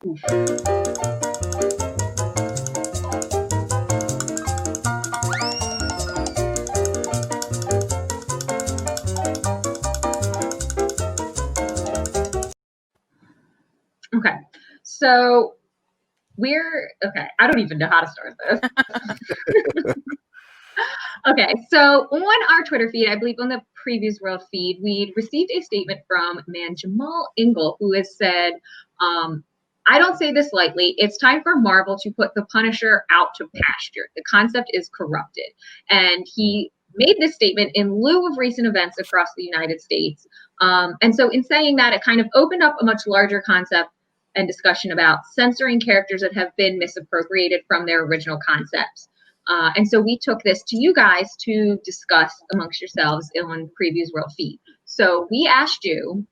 Okay, so okay. I don't even know how to start this. Okay, so on our Twitter feed, I believe on the PREVIEWsworld feed, we received a statement from man Jamal Ingle, who has said, I don't say this lightly, it's time for Marvel to put the Punisher out to pasture. The concept is corrupted. And he made this statement in lieu of recent events across the United States. And so in saying that, it kind of opened up a much larger concept and discussion about censoring characters that have been misappropriated from their original concepts. And so we took this to you guys to discuss amongst yourselves on PREVIEWsworld feed. So we asked you,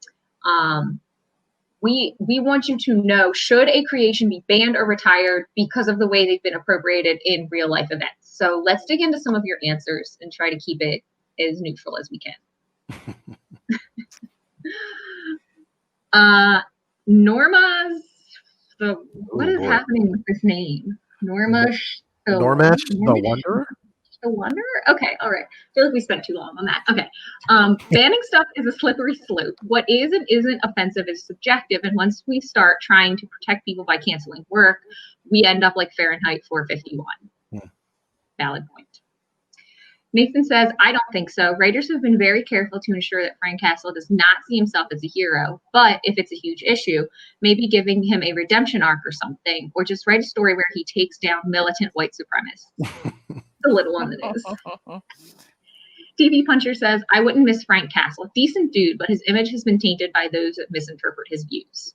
we want you to know, should a creation be banned or retired because of the way they've been appropriated in real life events? So let's dig into some of your answers and try to keep it as neutral as we can. Norma's, what is happening with this name? Normash the Wanderer? The Wanderer? Okay, all right. I feel like we spent too long on that. Okay. Banning stuff is a slippery slope. What is and isn't offensive is subjective, and once we start trying to protect people by canceling work, we end up like Fahrenheit 451. Valid point. Nathan says, I don't think so. Writers have been very careful to ensure that Frank Castle does not see himself as a hero, but if it's a huge issue, maybe giving him a redemption arc or something, or just write a story where he takes down militant white supremacists. A little on the news. TV Puncher says, I wouldn't miss Frank Castle. Decent dude, but his image has been tainted by those that misinterpret his views.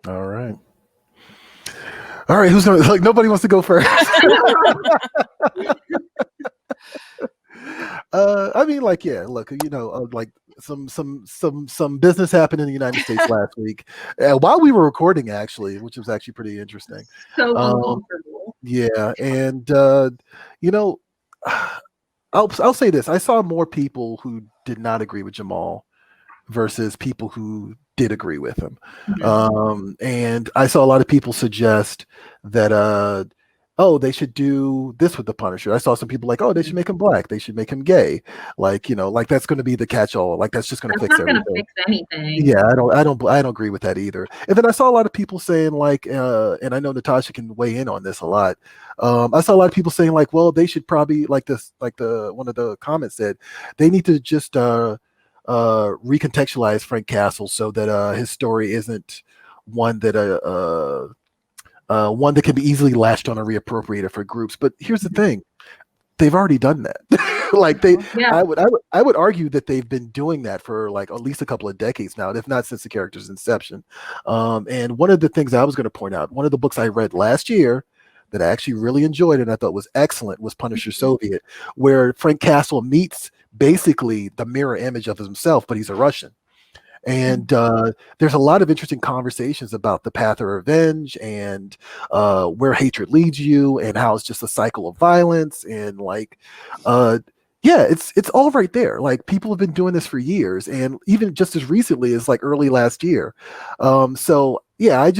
All right. All right, who's going to, like, nobody wants to go first. I mean, like, yeah, look, you know, like some business happened in the United States last week while we were recording, actually, which was actually pretty interesting. So uncomfortable. Yeah, and you know, I'll say this: I saw more people who did not agree with Jamal versus people who did agree with him. And I saw a lot of people suggest that oh, they should do this with the Punisher. I saw some people like, oh, they should make him black, they should make him gay, like, you know, like that's going to be the catch-all, like that's just going to fix everything. Fix anything. Yeah, I don't agree with that either. And then I saw a lot of people saying like, and I know Natasha can weigh in on this a lot. I saw a lot of people saying like, well, they should probably, like this, like one of the comments said, they need to just recontextualize Frank Castle so that his story isn't one that one that can be easily latched on or reappropriated for groups. But here's the thing: they've already done that. Like I would argue that they've been doing that for like at least a couple of decades now, if not since the character's inception. And one of the things I was going to point out, one of the books I read last year that I actually really enjoyed and I thought was excellent was Punisher Soviet, where Frank Castle meets basically the mirror image of himself, but he's a Russian. And there's a lot of interesting conversations about the path of revenge and where hatred leads you and how it's just a cycle of violence. And like, yeah, it's all right there. Like people have been doing this for years, and even just as recently as like early last year. So yeah, I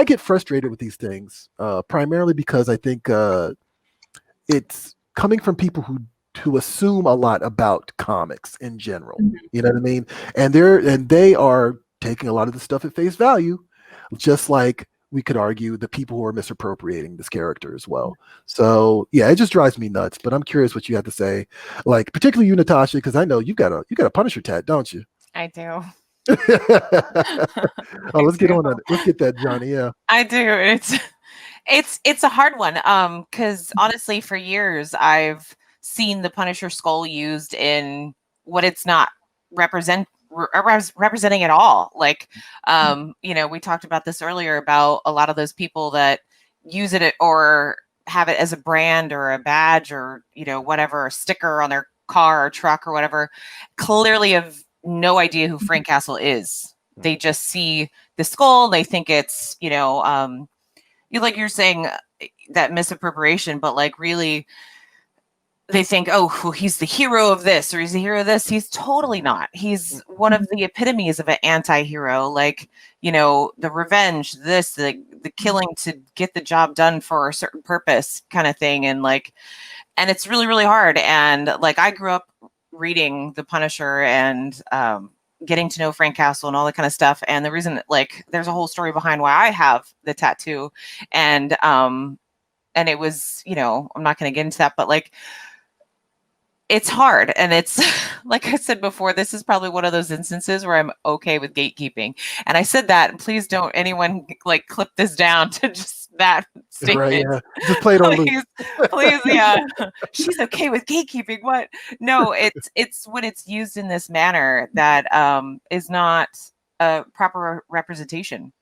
get frustrated with these things primarily because I think it's coming from people who assume a lot about comics in general. You know what I mean? And they are taking a lot of the stuff at face value, just like we could argue the people who are misappropriating this character as well. So yeah, it just drives me nuts. But I'm curious what you have to say, like particularly you, Natasha, because I know you got a Punisher tat, don't you? I do. Oh, let's get on that. Let's get that, Johnny. Yeah, I do. It's a hard one. Because honestly, for years I've seen the Punisher skull used in what it's not representing at all. Like, you know, we talked about this earlier about a lot of those people that use it or have it as a brand or a badge or, you know, whatever, a sticker on their car or truck or whatever, clearly have no idea who Frank Castle is. They just see the skull. They think it's, you know, like you're saying that misappropriation, but like really they think, oh, well, he's the hero of this or he's the hero of this. He's totally not. He's one of the epitomes of an anti-hero, like, the revenge, the killing to get the job done for a certain purpose kind of thing. And and it's really, really hard. And I grew up reading The Punisher and getting to know Frank Castle and all that kind of stuff. And the reason there's a whole story behind why I have the tattoo. And it was, I'm not going to get into that, but it's hard. And it's like I said before, this is probably one of those instances where I'm okay with gatekeeping. And I said that, and please don't anyone clip this down to just that statement. Right, yeah. Just play it on loop. Please, yeah. She's okay with gatekeeping. What? No, it's when it's used in this manner that is not a proper representation.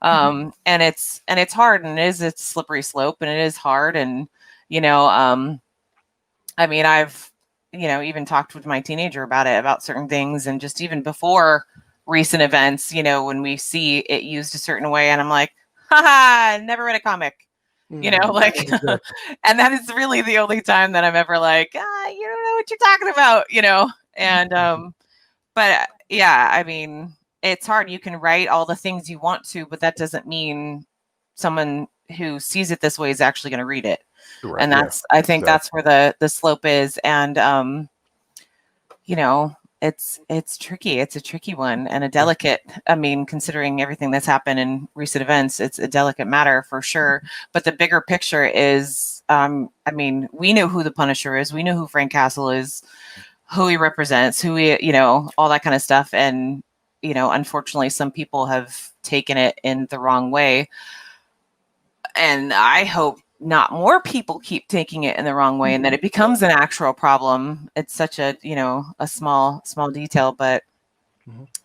And it's hard, and it's a slippery slope, and it is hard. And I mean, I've even talked with my teenager about certain things, and just even before recent events, when we see it used a certain way, and I'm like, haha, never read a comic, Exactly. And that is really the only time that I'm ever like, you don't know what you're talking about, and but yeah, I mean, it's hard. You can write all the things you want to, but that doesn't mean someone who sees it this way is actually going to read it. Right, and that's, I think that's where the slope is. And, it's tricky. It's a tricky one and a delicate, I mean, considering everything that's happened in recent events, it's a delicate matter for sure. But the bigger picture is, I mean, we know who the Punisher is. We know who Frank Castle is, who he represents, who he, all that kind of stuff. And, unfortunately, some people have taken it in the wrong way. And I hope not more people keep taking it in the wrong way and that it becomes an actual problem. It's such a, a small detail, but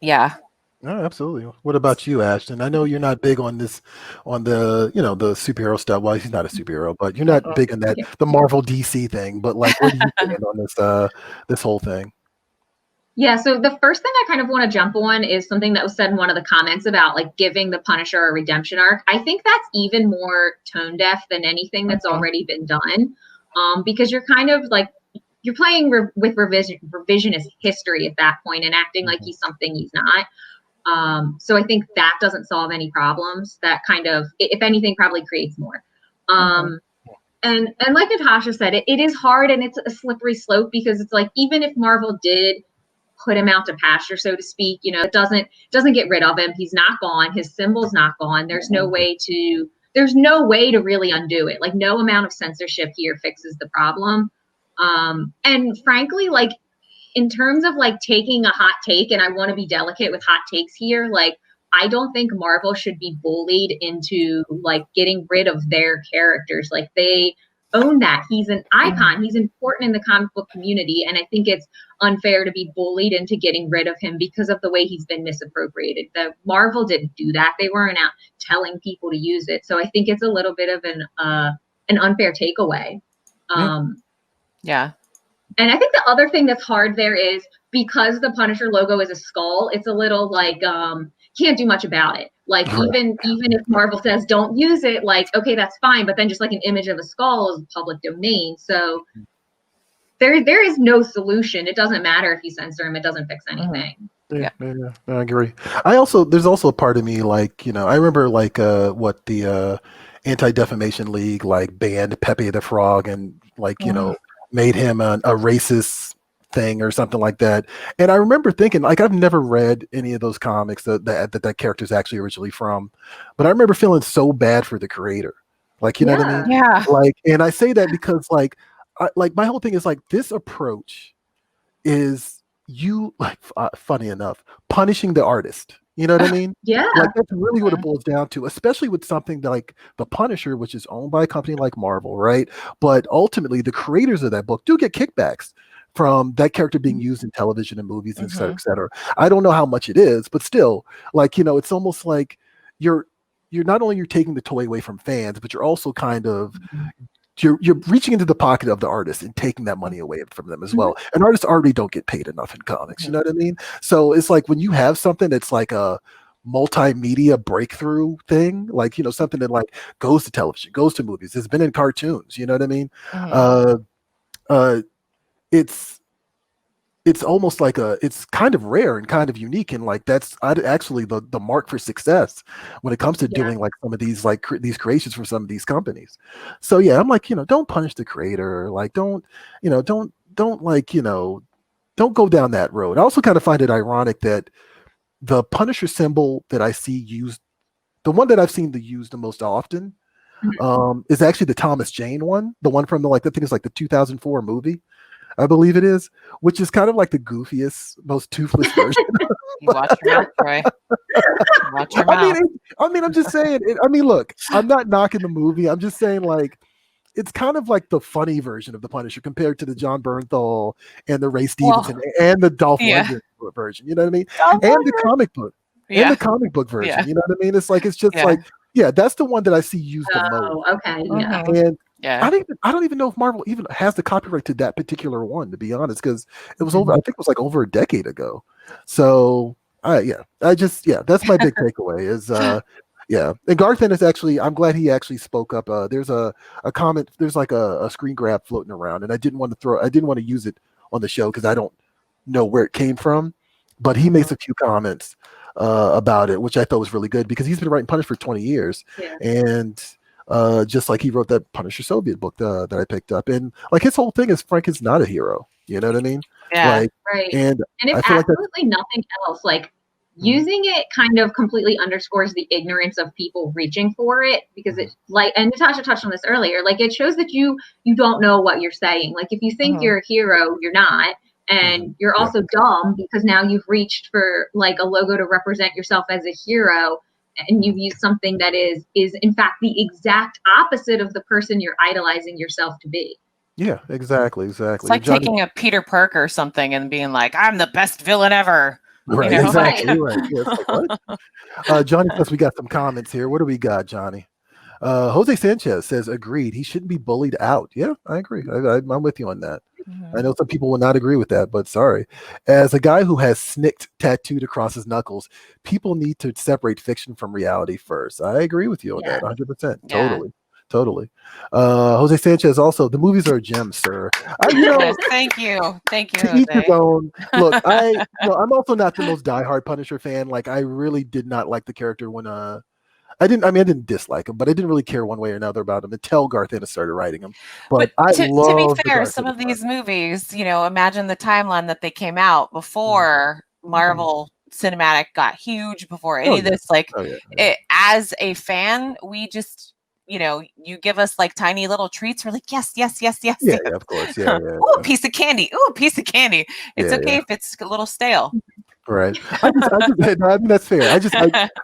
yeah. No, absolutely. What about you, Ashton? I know you're not big on this, on the, the superhero stuff. Well, he's not a superhero, but you're not big on that, the Marvel DC thing, but where do you stand on this, this whole thing? Yeah, so the first thing I kind of want to jump on is something that was said in one of the comments about giving the Punisher a redemption arc. I think that's even more tone deaf than anything that's already been done, because you're kind of you're playing with revisionist history at that point and acting like he's something he's not. So I think that doesn't solve any problems. That kind of, if anything, probably creates more. And like Natasha said, it is hard and it's a slippery slope because it's even if Marvel did put him out to pasture, so to speak, it doesn't get rid of him. He's not gone. His symbol's not gone. There's no way to really undo it. No amount of censorship here fixes the problem. And frankly, in terms of taking a hot take, and I want to be delicate with hot takes here, I don't think Marvel should be bullied into getting rid of their characters. They own that. He's an icon. He's important in the comic book community. And I think it's unfair to be bullied into getting rid of him because of the way he's been misappropriated. The Marvel didn't do that. They weren't out telling people to use it. So I think it's a little bit of an unfair takeaway. Yeah. And I think the other thing that's hard there is because the Punisher logo is a skull, it's a little can't do much about it. Even if Marvel says don't use it, okay, that's fine. But then just an image of a skull is public domain. So there is no solution. It doesn't matter if you censor him. It doesn't fix anything. Yeah, I agree. There's also a part of me I remember what the Anti-Defamation League banned Pepe the Frog and made him a racist thing or something like that. And I remember thinking, I've never read any of those comics that character's actually originally from, but I remember feeling so bad for the creator. You know what I mean? Yeah. And I say that because my whole thing is this approach is you funny enough, punishing the artist. You know what I mean? Yeah. That's really what it boils down to, especially with something like The Punisher, which is owned by a company like Marvel, right? But ultimately, the creators of that book do get kickbacks from that character being used in television and movies, and et cetera, et cetera. I don't know how much it is, but still, it's almost like you're not only you're taking the toy away from fans, but you're also kind of you're reaching into the pocket of the artist and taking that money away from them as well. And artists already don't get paid enough in comics. You know what I mean? So it's when you have something that's a multimedia breakthrough thing, something that goes to television, goes to movies, it's been in cartoons. You know what I mean? it's almost like it's kind of rare and kind of unique, and like that's actually the mark for success when it comes to doing like some of these like these creations from some of these companies. So yeah, I'm like, don't punish the creator, like don't like don't go down that road. I also kind of find it ironic that the Punisher symbol that I see used, the one that I've seen used the most often, is actually the Thomas Jane one, the one from the I think it's like the 2004 movie, I believe it is, which is kind of like the goofiest, most toothless version. You watch your mouth, Troy. Watch your mouth. I mean, I'm just saying. Look, I'm not knocking the movie. I'm just saying, like, it's kind of like the funny version of the Punisher compared to the John Bernthal and the Ray Stevenson and the Dolph Lundgren version. You know what I mean? And the comic book, and the comic book version. You know what I mean? It's like it's just like that's the one that I see used the most. Okay, yeah. And I don't even know if Marvel even has the copyright to that particular one, to be honest, because it was over. I think it was like over a decade ago. So that's my big takeaway is and Garth Ennis actually, I'm glad he actually spoke up. There's a comment, there's like a screen grab floating around, and I didn't want to use it on the show because I don't know where it came from, but he makes a few comments about it, which I thought was really good because he's been writing Punisher for 20 years, and just like he wrote that Punisher Soviet book that I picked up, and like his whole thing is Frank is not a hero. You know what I mean? Yeah. Right. And if absolutely nothing else, like using it kind of completely underscores the ignorance of people reaching for it, because it and Natasha touched on this earlier, like it shows that you don't know what you're saying. Like if you think you're a hero, you're not. And you're also dumb because now you've reached for like a logo to represent yourself as a hero, and you've used something that is in fact the exact opposite of the person you're idolizing yourself to be. Yeah, exactly. It's like taking a Peter Parker or something and being like, I'm the best villain ever. Right, exactly. Right. Yeah, it's like, what? Johnny says we got some comments here. What do we got, Johnny? Jose Sanchez says, agreed. He shouldn't be bullied out. Yeah, I agree. I'm with you on that. I know some people will not agree with that, but sorry. As a guy who has snicked tattooed across his knuckles, people need to separate fiction from reality first. I agree with you on that, 100%. Totally. Jose Sanchez also, the movies are a gem, sir. Thank you. To each his own. Look, I'm also not the most diehard Punisher fan. Like, I really did not like the character when I didn't dislike him, but I didn't really care one way or another about him until Garth Ennis started writing him. But to be fair, some of these movies, imagine the timeline that they came out before Marvel Cinematic got huge, before any of this. As a fan, we just, you give us like tiny little treats. We're like, yes. Yeah, of course. Yeah. Ooh, a piece of candy. It's okay if it's a little stale. Right. I mean, that's fair.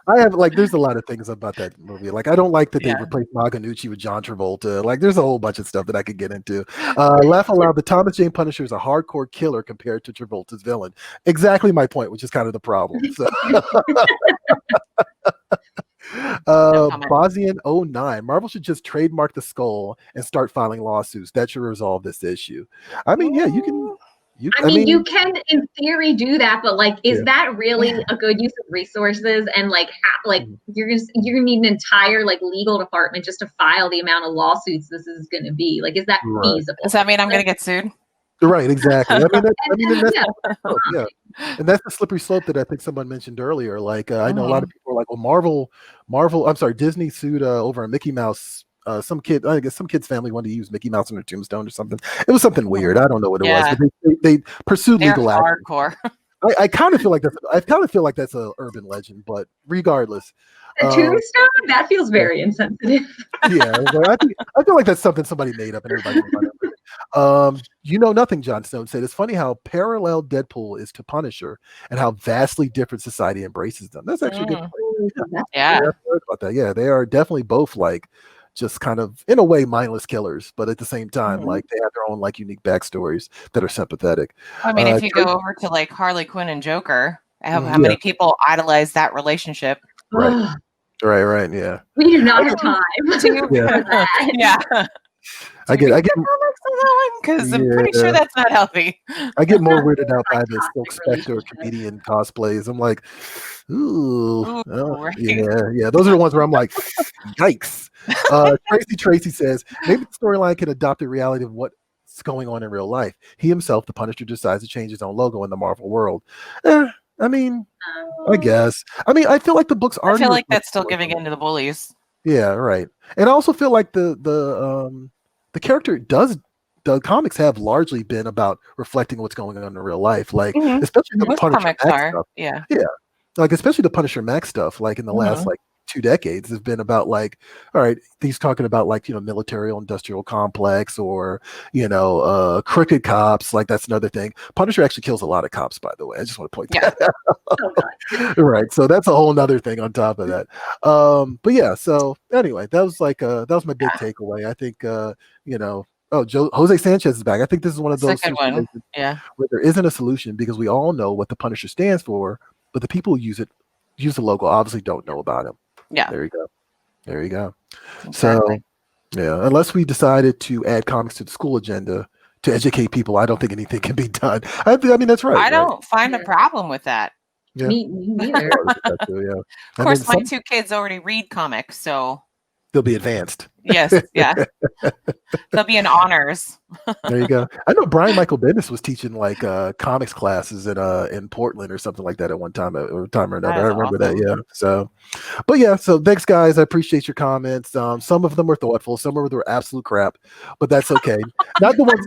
I have like, there's a lot of things about that movie. Like, I don't like that they replaced Maganucci with John Travolta. Like, there's a whole bunch of stuff that I could get into. Laugh aloud. The Thomas Jane Punisher is a hardcore killer compared to Travolta's villain. Exactly my point, which is kind of the problem. So. Bosnian09. Marvel should just trademark the skull and start filing lawsuits. That should resolve this issue. I mean, yeah, you can. You can in theory do that, but like, is that really a good use of resources? And like, you're gonna need an entire like legal department just to file the amount of lawsuits this is going to be. Like, is that feasible? Does that mean I'm going to get sued? Right, exactly. And that's the slippery slope that I think someone mentioned earlier. Like, I know a lot of people are like, well, Disney sued over a Mickey Mouse. Some kid's family wanted to use Mickey Mouse on their tombstone or something. It was something weird. I don't know what it was. But they pursued legal action. Hardcore. I kind of feel like that's an urban legend, but regardless. The tombstone? That feels very insensitive. I feel like that's something somebody made up and everybody You know nothing, Jon Stone said. It's funny how parallel Deadpool is to Punisher and how vastly different society embraces them. That's actually a good point. Yeah. I've heard about that. Yeah, they are definitely both like just kind of in a way mindless killers, but at the same time, like they have their own like unique backstories that are sympathetic. I mean, if you go over to like Harley Quinn and Joker, how many people idolize that relationship? Right. Yeah. We do not have time. I get because I'm pretty sure that's not healthy. I get more weirded out by the Silk Spectre comedian cosplays. I'm like, ooh, yeah. Those are the ones where I'm like, yikes. Tracy says maybe the storyline can adopt the reality of what what's going on in real life. He himself, the Punisher, decides to change his own logo in the Marvel world. I mean, I guess. I mean, I feel like the books are. I feel like that's still giving in to the bullies. Yeah, right. And I also feel like the character the comics have largely been about reflecting what's going on in real life, like especially the Most Punisher comics Max are. stuff. Yeah. Like especially the Punisher Max stuff, like in the last like 2 decades, has been about like, all right, he's talking about like, military industrial complex, or crooked cops. Like that's another thing. Punisher actually kills a lot of cops, by the way. I just want to point that out. Right. So that's a whole nother thing on top of that. But yeah, so anyway, that was my big takeaway. I think Jose Sanchez is back. I think this is one of those one. Yeah. where there isn't a solution, because we all know what the Punisher stands for, but the people who use the logo obviously don't know about him. Yeah. There you go. Exactly. So yeah, unless we decided to add comics to the school agenda to educate people, I don't think anything can be done. I mean, that's right. I don't find a problem with that. Yeah. Me neither. Of course, my 2 kids already read comics, so they'll be advanced. Yes, yeah. They'll be in honors. There you go. I know Brian Michael Bendis was teaching like comics classes in Portland or something like that at one time or another. I remember that. Yeah. So, but yeah. So thanks, guys. I appreciate your comments. Some of them were thoughtful. Some of them were absolute crap, but that's okay. Not the ones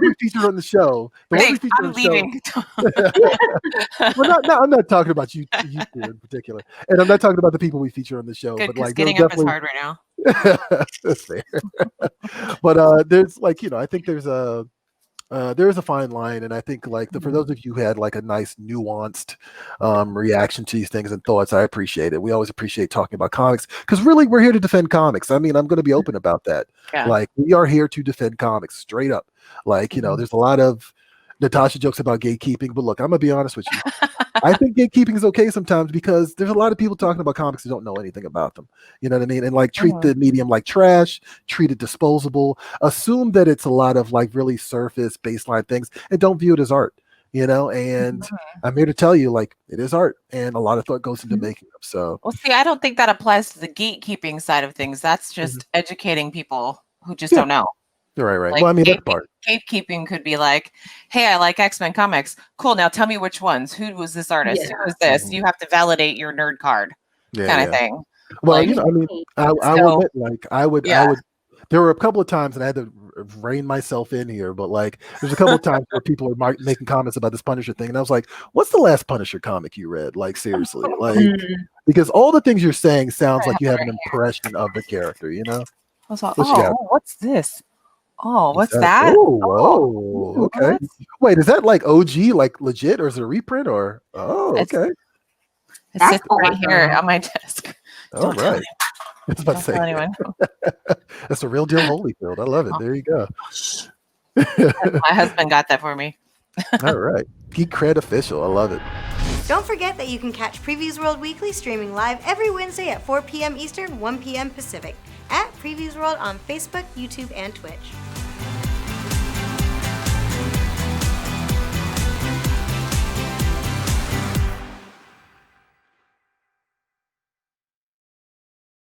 we featured on the show. The ones we featured on the leaving. Well, I'm not talking about you two in particular, and I'm not talking about the people we feature on the show. Good, but like, getting up is hard right now. That's fair. But there's like, I think there's a fine line, and I think like for those of you who had like a nice nuanced reaction to these things and thoughts, I appreciate it. We always appreciate talking about comics, because really we're here to defend comics. I mean, I'm going to be open about that. Yeah. Like, we are here to defend comics straight up. Like, there's a lot of Natasha jokes about gatekeeping, but look, I'm gonna be honest with you. I think gatekeeping is okay sometimes, because there's a lot of people talking about comics who don't know anything about them. You know what I mean? And like, treat the medium like trash, treat it disposable, assume that it's a lot of like really surface baseline things, and don't view it as art. And I'm here to tell you, like, it is art, and a lot of thought goes into making them. So, well, see, I don't think that applies to the gatekeeping side of things. That's just educating people who just don't know. Right. Like, well, I mean, that part. Gatekeeping could be like, hey, I like X-Men comics. Cool. Now tell me which ones. Who was this artist? Who was this? You have to validate your nerd card, kind of thing. Well, I mean, I will admit, like, I would. There were a couple of times, and I had to rein myself in here, but like, there's a couple of times where people were making comments about this Punisher thing, and I was like, "What's the last Punisher comic you read?" Like, seriously, like, because all the things you're saying sounds like you have an impression of the character. I was like, what's this? Oh, what's that? Oh, okay. Wait, is that like OG, like legit, or is it a reprint, or okay? It's sitting right here on my desk. All right. I was about to say, anyone. That's a real deal Holyfield. I love it. There you go. My husband got that for me. All right. Geek Cred official. I love it. Don't forget that you can catch Previews World Weekly streaming live every Wednesday at 4 p.m. Eastern, 1 p.m. Pacific at Previews World on Facebook, YouTube, and Twitch.